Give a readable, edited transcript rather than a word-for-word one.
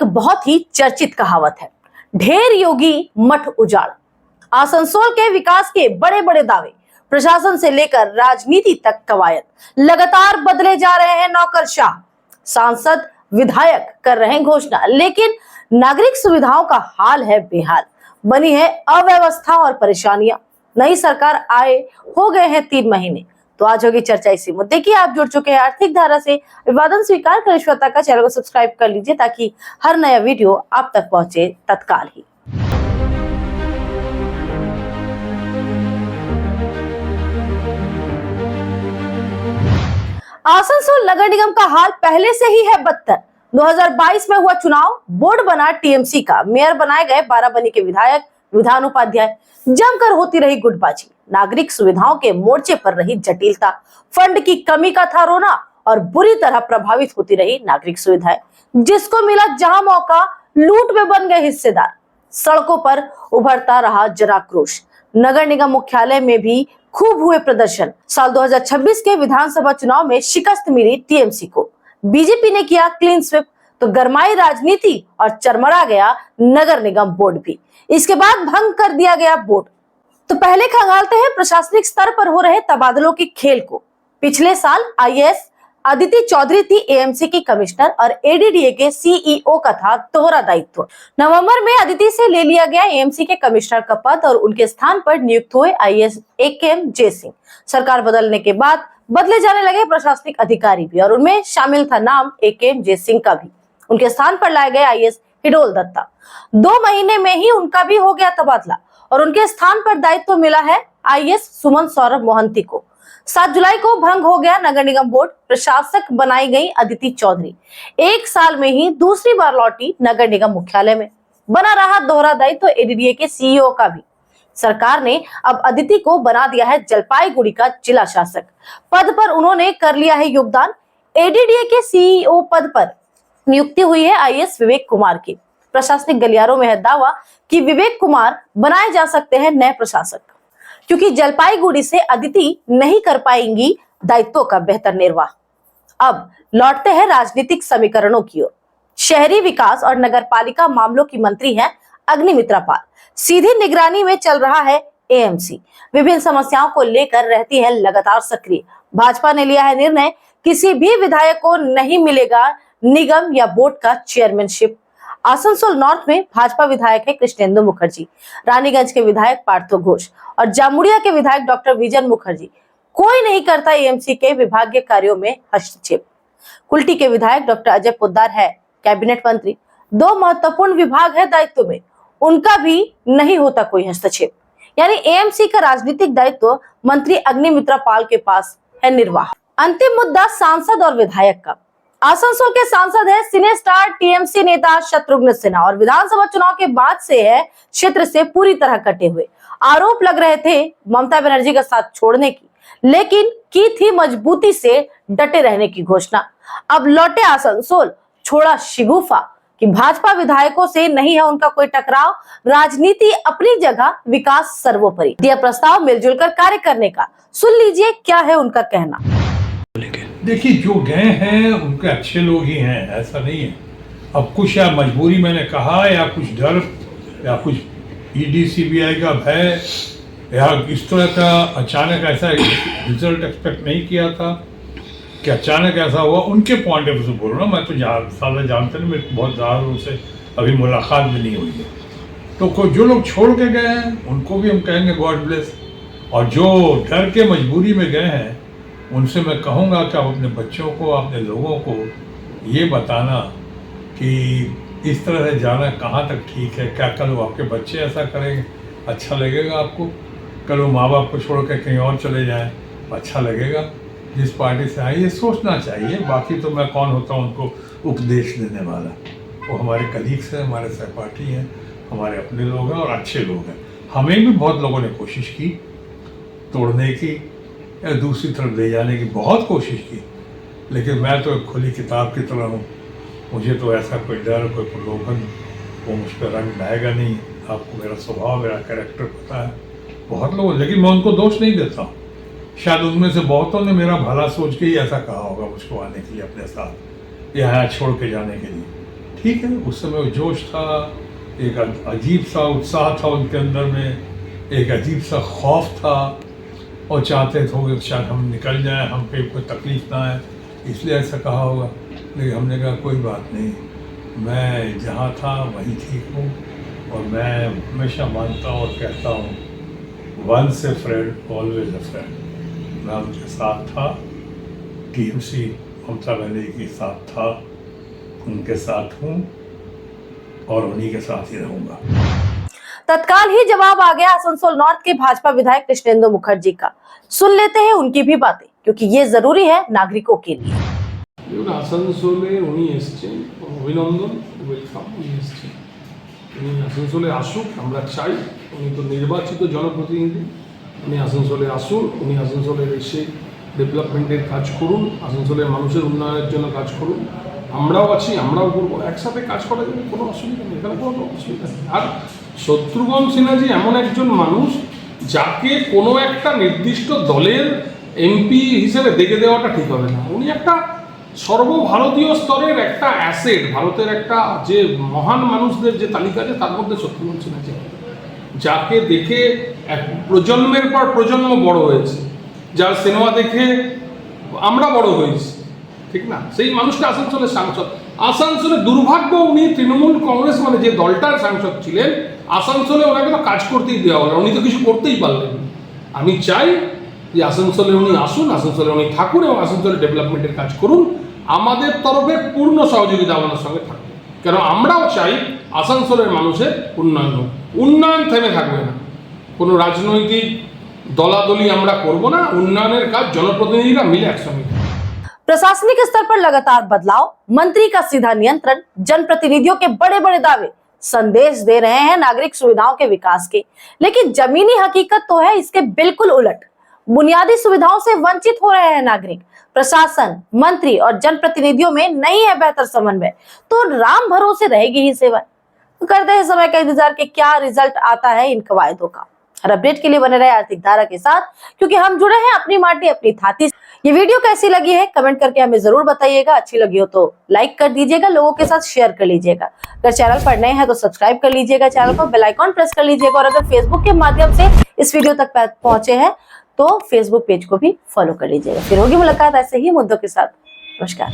एक बहुत ही चर्चित कहावत है, ढेर योगी मठ उजाड़। आसनसोल के विकास के बड़े बड़े दावे, प्रशासन से लेकर राजनीति तक कवायद, लगातार बदले जा रहे हैं नौकरशाह। सांसद विधायक कर रहे हैं घोषणा, लेकिन नागरिक सुविधाओं का हाल है बेहाल। बनी है अव्यवस्था और परेशानियां। नई सरकार आए हो गए हैं 3 महीने। तो आज होगी चर्चा इसी मुद्दे की। आप जुड़ चुके हैं आर्थिक धारा से, विवादन स्वीकार कर रिश्वत का चैनल को सब्सक्राइब कर लीजिए ताकि हर नया वीडियो आप तक पहुंचे तत्काल ही। आसनसोल नगर निगम का हाल पहले से ही है बदतर। 2022 में हुआ चुनाव, बोर्ड बना टीएमसी का, मेयर बनाए गए बाराबनी के विधायक, विधान उपाध्याय, जमकर होती रही गुटबाजी। नागरिक सुविधाओं के मोर्चे पर रही जटिलता, फंड की कमी का था रोना और बुरी तरह प्रभावित होती रही नागरिक सुविधाएं। जिसको मिला जहां मौका, लूट में बन गए हिस्सेदार। सड़कों पर उभरता रहा जनाक्रोश। नगर निगम मुख्यालय में भी खूब हुए प्रदर्शन। साल 2026 के विधानसभा चुनाव में शिकस्त मिली टीएमसी को। बीजेपी ने किया क्लीन स्वीप तो गरमाई राजनीति और चरमरा गया नगर निगम बोर्ड भी। इसके बाद भंग कर दिया गया बोर्ड। तो पहले खंगालते हैं प्रशासनिक स्तर पर हो रहे तबादलों के खेल को। पिछले साल आईएएस अदिति चौधरी थी एएमसी की कमिश्नर और एडीडीए के सीईओ का था दोहरा दायित्व। नवंबर में अदिति से ले लिया गया एएमसी के कमिश्नर का पद और उनके स्थान पर नियुक्त हुए आईएएस एकेएम जय सिंह। सरकार बदलने के बाद बदले जाने लगे प्रशासनिक अधिकारी भी और उनमें शामिल था नाम एकेएम जय सिंह का भी। उनके स्थान पर लाए गए आईएएस हिडोल दत्ता। 2 महीने में ही उनका भी हो गया तबादला और उनके स्थान पर दायित्व मिला है आईएएस सुमन सौरभ मोहंती को। 7 जुलाई को भंग हो गया नगर निगम बोर्ड। प्रशासक बनाई गई अदिति चौधरी 1 साल में ही दूसरी बार लौटी नगर निगम मुख्यालय में। बना रहा दोहरा दायित्व एडीडीए के सीईओ का भी। सरकार ने अब अदिति को बना दिया है जलपाईगुड़ी का जिला शासक। पद पर उन्होंने कर लिया है योगदान। एडीडीए के सीईओ पद पर नियुक्ति हुई है आईएएस विवेक कुमार की। प्रशासनिक गलियारों में है दावा कि विवेक कुमार बनाए जा सकते हैं नए प्रशासक, क्योंकि जलपाईगुड़ी से अदिति नहीं कर पाएंगी दायित्वों का बेहतर निर्वाह। अब लौटते हैं राजनीतिक समीकरणों की ओर। शहरी विकास और नगरपालिका मामलों की मंत्री हैं अग्निमित्रा पाल। सीधी निगरानी में चल रहा है एएमसी। विभिन्न समस्याओं को लेकर रहती है लगातार सक्रिय। भाजपा ने लिया है निर्णय, किसी भी विधायक को नहीं मिलेगा निगम या बोर्ड का चेयरमैनशिप। आसनसोल नॉर्थ में भाजपा विधायक है कृष्णेंदु मुखर्जी, रानीगंज के विधायक पार्थो घोष और जामुड़िया के विधायक डॉक्टर विजन मुखर्जी। कोई नहीं करता एएमसी के विभागीय कार्यों में हस्तक्षेप। कुल्टी के विधायक डॉक्टर अजय पोद्दार है कैबिनेट मंत्री। 2 महत्वपूर्ण विभाग है दायित्व में, उनका भी नहीं होता कोई हस्तक्षेप। यानी एएमसी का राजनीतिक दायित्व मंत्री अग्निमित्रा पाल के पास है निर्वाह। अंतिम मुद्दा सांसद और विधायक का। आसनसोल के सांसद है सिने स्टार टीएमसी नेता शत्रुघ्न सिन्हा और विधानसभा चुनाव के बाद से है क्षेत्र से पूरी तरह कटे हुए। आरोप लग रहे थे ममता बनर्जी का साथ छोड़ने की, लेकिन की थी मजबूती से डटे रहने की घोषणा। अब लौटे आसनसोल, छोड़ा शिगुफा कि भाजपा विधायकों से नहीं है उनका कोई टकराव। राजनीति अपनी जगह, विकास सर्वोपरि। दिया प्रस्ताव मिलजुल कर कार्य करने का। सुन लीजिए क्या है उनका कहना। देखिए, जो गए हैं उनके अच्छे लोग ही हैं, ऐसा नहीं है। अब कुछ या मजबूरी मैंने कहा या कुछ डर या कुछ ईडी सीबीआई का भय या इस तरह का अचानक ऐसा रिजल्ट एक्सपेक्ट नहीं किया था कि अचानक ऐसा हुआ। उनके पॉइंट ऑफ व्यू से बोल रहा हूँ, मैं तो ज़्यादा जानता नहीं, मेरे बहुत ज़्यादा उनसे अभी मुलाकात भी नहीं हुई है। तो जो लोग छोड़ के गए हैं उनको भी हम कहेंगे गॉड ब्लेस, और जो डर के मजबूरी में गए हैं उनसे मैं कहूँगा कि आप अपने बच्चों को, अपने लोगों को ये बताना कि इस तरह से जाना कहाँ तक ठीक है। क्या कल वो आपके बच्चे ऐसा करेंगे, अच्छा लगेगा आपको? कल वो माँ बाप को छोड़ कर कहीं और चले जाएं, अच्छा लगेगा? जिस पार्टी से आए ये सोचना चाहिए। बाकी तो मैं कौन होता हूँ उनको उपदेश देने वाला। वो हमारे कलीग्स हैं, हमारे सहपाठी हैं, हमारे अपने लोग हैं और अच्छे लोग हैं। हमें भी बहुत लोगों ने कोशिश की तोड़ने की या दूसरी तरफ ले जाने की, बहुत कोशिश की, लेकिन मैं तो एक खुली किताब की तरह हूँ। मुझे तो ऐसा कोई डर, कोई प्रलोभन वो मुझ पर रंग लाएगा नहीं। आपको मेरा स्वभाव, मेरा कैरेक्टर पता है बहुत लोगों, लेकिन मैं उनको दोष नहीं देता हूँ। शायद उनमें से बहुतों ने मेरा भला सोच के ही ऐसा कहा होगा मुझको आने के लिए अपने साथ, यहाँ छोड़ के जाने के लिए। ठीक है, उस समय वो जोश था, एक अजीब सा उत्साह था उनके अंदर में, एक अजीब सा खौफ था, और चाहते थे कि शायद हम निकल जाएं, हम पे कोई तकलीफ ना आए, इसलिए ऐसा कहा होगा। लेकिन हमने कहा कोई बात नहीं, मैं जहाँ था वहीं ठीक हूँ, और मैं हमेशा मानता हूँ और कहता हूँ, once a friend always a friend. मैं उनके साथ था, टीएमसी ममता बनर्जी के साथ था, उनके साथ हूँ और उन्हीं के साथ ही रहूँगा। तत्काल ही जवाब आ गया आसनसोल नॉर्थ के भाजपा विधायक कृष्णेंदु मुखर्जी का। सुन लेते हैं उनकी भी बातें, क्योंकि ये जरूरी है नागरिकों के लिए। আসানসোলে উনি এসছেন, অভিনন্দন, ওয়েলকাম। উনি এসছেন, উনি আসানসোলে আসুক, আমরা চাই। উনি তো নির্বাচিত জনপ্রতিনিধি, উনি আসানসোলে আসুন, উনি আসানসোলে এসে ডেভেলপমেন্টের কাজ করুন, আসানসোলের মানুষের উন্নয়নের জন্য কাজ করুন। আমরাও আছি, আমরাও করবো, একসাথে কাজ করার জন্য কোনো অসুবিধা নেই, এখানে কোনো অসুবিধা নেই। আর শত্রুঘ্ন সিনহাজি এমন একজন মানুষ যাকে কোনো একটা নির্দিষ্ট দলের এমপি হিসেবে দেখে দেওয়াটা ঠিক হবে না। উনি একটা সর্বভারতীয় স্তরের একটা অ্যাসেট, ভারতের একটা যে মহান মানুষদের যে তালিকা আছে তার মধ্যে শত্রুঘ্ন সিনহাজি, যাকে দেখে এক প্রজন্মের পর প্রজন্ম বড় হয়েছে, যার সিনেমা দেখে আমরা বড় হয়েছি, ঠিক না? সেই মানুষটা আসানসোলের সাংসদ। আসানসোলে দুর্ভাগ্য, উনি তৃণমূল কংগ্রেস মানে যে দলটার সাংসদ ছিলেন, আসানসোলে ওনাকে তো কাজ করতেই দেওয়া হলো, উনি তো কিছু করতেই পারলেন। আমি চাই যে আসানসোলে উনি আসুন, আসানসোলে উনি থাকুন এবং আসানসোলে ডেভেলপমেন্টের কাজ করুন। আমাদের তরফে পূর্ণ সহযোগিতা ওনার সঙ্গে থাকবে, কেন আমরাও চাই আসানসোলের মানুষের উন্নয়ন হোক। উন্নয়ন থেমে থাকবে না, কোনো রাজনৈতিক দলাদলি আমরা করব না, উন্নয়নের কাজ জনপ্রতিনিধিরা মিলে একসঙ্গে। प्रशासनिक स्तर पर लगातार बदलाव, मंत्री का सीधा नियंत्रण, जनप्रतिनिधियों के बड़े बड़े दावे संदेश दे रहे हैं नागरिक सुविधाओं के विकास के, लेकिन जमीनी हकीकत तो है इसके बिल्कुल उलट। बुनियादी सुविधाओं से वंचित हो रहे हैं नागरिक। प्रशासन, मंत्री और जनप्रतिनिधियों में नहीं है बेहतर समन्वय, तो राम भरोसे रहेगी ही सेवा। तो करते हैं समय का इंतजार कि क्या रिजल्ट आता है इन कवायदों का। हर अपडेट के लिए बने रहे आर्थिक धारा के साथ, क्योंकि हम जुड़े हैं अपनी माटी अपनी थाती। ये वीडियो कैसी लगी है कमेंट करके हमें जरूर बताइएगा। अच्छी लगी हो तो लाइक कर दीजिएगा, लोगों के साथ शेयर कर लीजिएगा। अगर चैनल पर नए हैं तो सब्सक्राइब कर लीजिएगा चैनल को, बेल आइकॉन प्रेस कर लीजिएगा, और अगर फेसबुक के माध्यम से इस वीडियो तक पहुंचे हैं तो फेसबुक पेज को भी फॉलो कर लीजिएगा। फिर होगी मुलाकात ऐसे ही मुद्दों के साथ। नमस्कार।